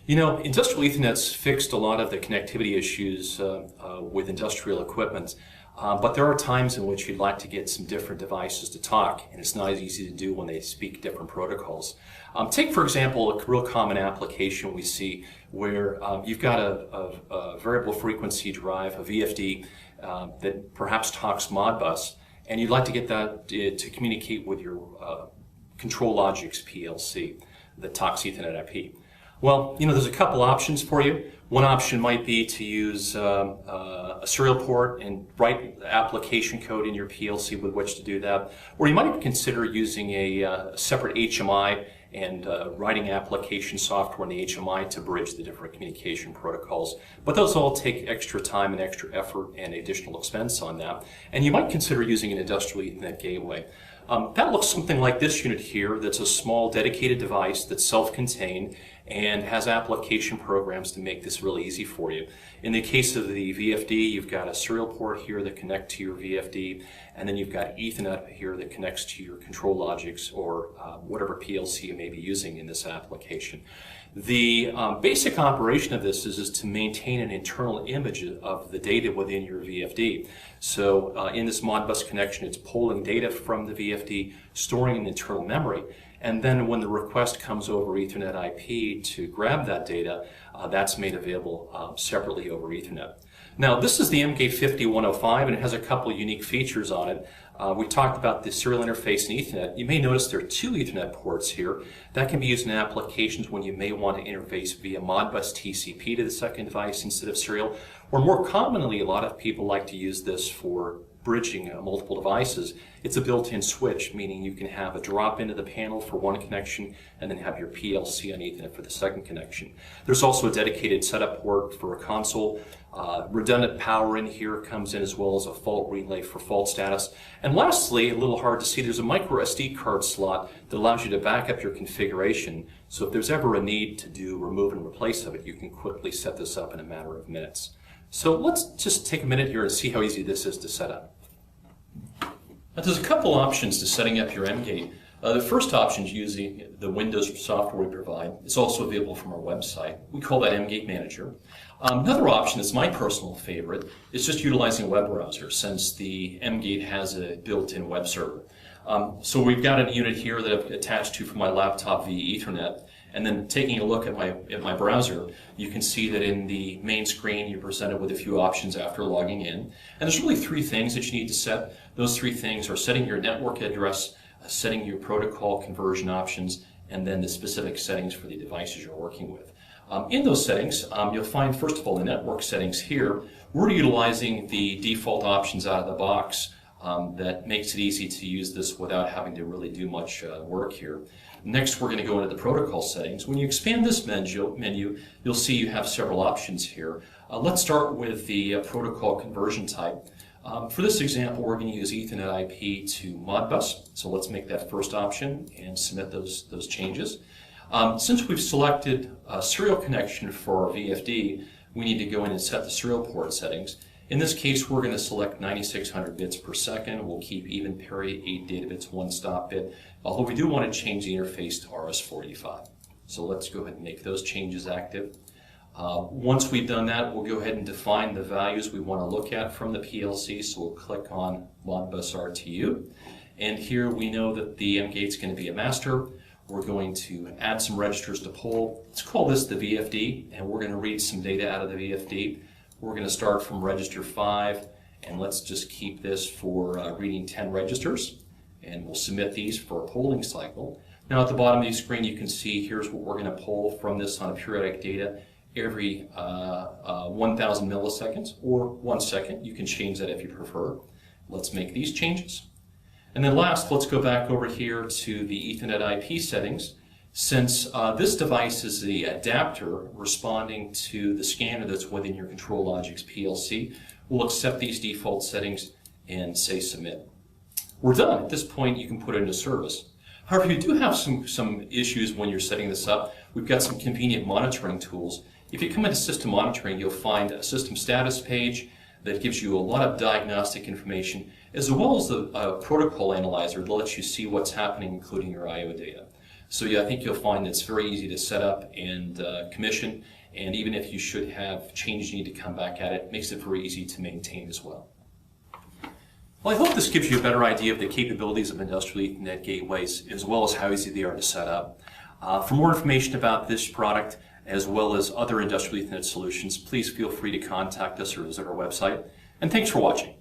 You know, industrial Ethernet's fixed a lot of the connectivity issues with industrial equipment, but there are times in which you'd like to get some different devices to talk, and it's not as easy to do when they speak different protocols. Take, for example, a real common application we see where you've got a variable frequency drive, a VFD, that perhaps talks Modbus, and you'd like to get that to communicate with your Control Logics PLC that talks Ethernet IP. Well, you know, there's a couple options for you. One option might be to use a serial port and write application code in your PLC with which to do that. Or you might consider using a separate HMI and writing application software in the HMI to bridge the different communication protocols. But those all take extra time and extra effort and additional expense on that. And you might consider using an industrial Ethernet gateway. That looks something like this unit here. That's a small dedicated device that's self-contained and has application programs to make this really easy for you. In the case of the VFD, you've got a serial port here that connects to your VFD, and then you've got Ethernet here that connects to your Control Logics or whatever PLC you may be using in this application. The basic operation of this is to maintain an internal image of the data within your VFD. So in this Modbus connection, it's pulling data from the VFD, storing in internal memory, and then when the request comes over Ethernet IP to grab that data, that's made available separately over Ethernet. Now, this is the MGate 5105, and it has a couple unique features on it. We talked about the serial interface in Ethernet. You may notice there are two Ethernet ports here. That can be used in applications when you may want to interface via Modbus TCP to the second device instead of serial. Or more commonly, a lot of people like to use this for bridging multiple devices. It's a built-in switch, meaning you can have a drop into the panel for one connection and then have your PLC on Ethernet for the second connection. There's also a dedicated setup port for a console. Redundant power in here comes in, as well as a fault relay for fault status. And lastly, a little hard to see, there's a micro SD card slot that allows you to back up your configuration. So if there's ever a need to do remove and replace of it, you can quickly set this up in a matter of minutes. So let's just take a minute here and see how easy this is to set up. Now, there's a couple options to setting up your MGate. The first option is using the Windows software we provide. It's also available from our website. We call that MGate Manager. Another option that's my personal favorite is just utilizing a web browser, since the MGate has a built-in web server. So we've got a unit here that I've attached to from my laptop via Ethernet. And then taking a look at my browser, you can see that in the main screen you're presented with a few options after logging in. And there's really three things that you need to set. Those three things are setting your network address, setting your protocol conversion options, and then the specific settings for the devices you're working with. In those settings, you'll find, first of all, the network settings here. We're utilizing the default options out of the box. That makes it easy to use this without having to really do much work here. Next, we're going to go into the protocol settings. When you expand this menu, you'll see you have several options here. Let's start with the protocol conversion type. For this example, we're going to use Ethernet IP to Modbus. So let's make that first option and submit those changes. Since we've selected a serial connection for our VFD, we need to go in and set the serial port settings. In this case, we're going to select 9600 bits per second. We'll keep even parity, 8 data bits, 1 stop bit, although we do want to change the interface to RS-485. So let's go ahead and make those changes active. Once we've done that, we'll go ahead and define the values we want to look at from the PLC. So we'll click on Modbus RTU. And here we know that the MGate's going to be a master. We're going to add some registers to pull. Let's call this the VFD, and we're going to read some data out of the VFD. We're going to start from register 5, and let's just keep this for reading 10 registers, and we'll submit these for a polling cycle. Now at the bottom of the screen you can see here's what we're going to pull from this on a periodic data every 1,000 milliseconds or 1 second. You can change that if you prefer. Let's make these changes. And then last, let's go back over here to the Ethernet IP settings. Since this device is the adapter responding to the scanner that's within your Control Logics PLC, we'll accept these default settings and say submit. We're done. At this point, you can put it into service. However, you do have some issues when you're setting this up. We've got some convenient monitoring tools. If you come into system monitoring, you'll find a system status page that gives you a lot of diagnostic information, as well as a protocol analyzer that lets you see what's happening, including your I/O data. So yeah, I think you'll find it's very easy to set up and commission, and even if you should have change you need to come back at it, makes it very easy to maintain as well. Well, I hope this gives you a better idea of the capabilities of industrial Ethernet gateways, as well as how easy they are to set up. For more information about this product, as well as other industrial Ethernet solutions, please feel free to contact us or visit our website. And thanks for watching.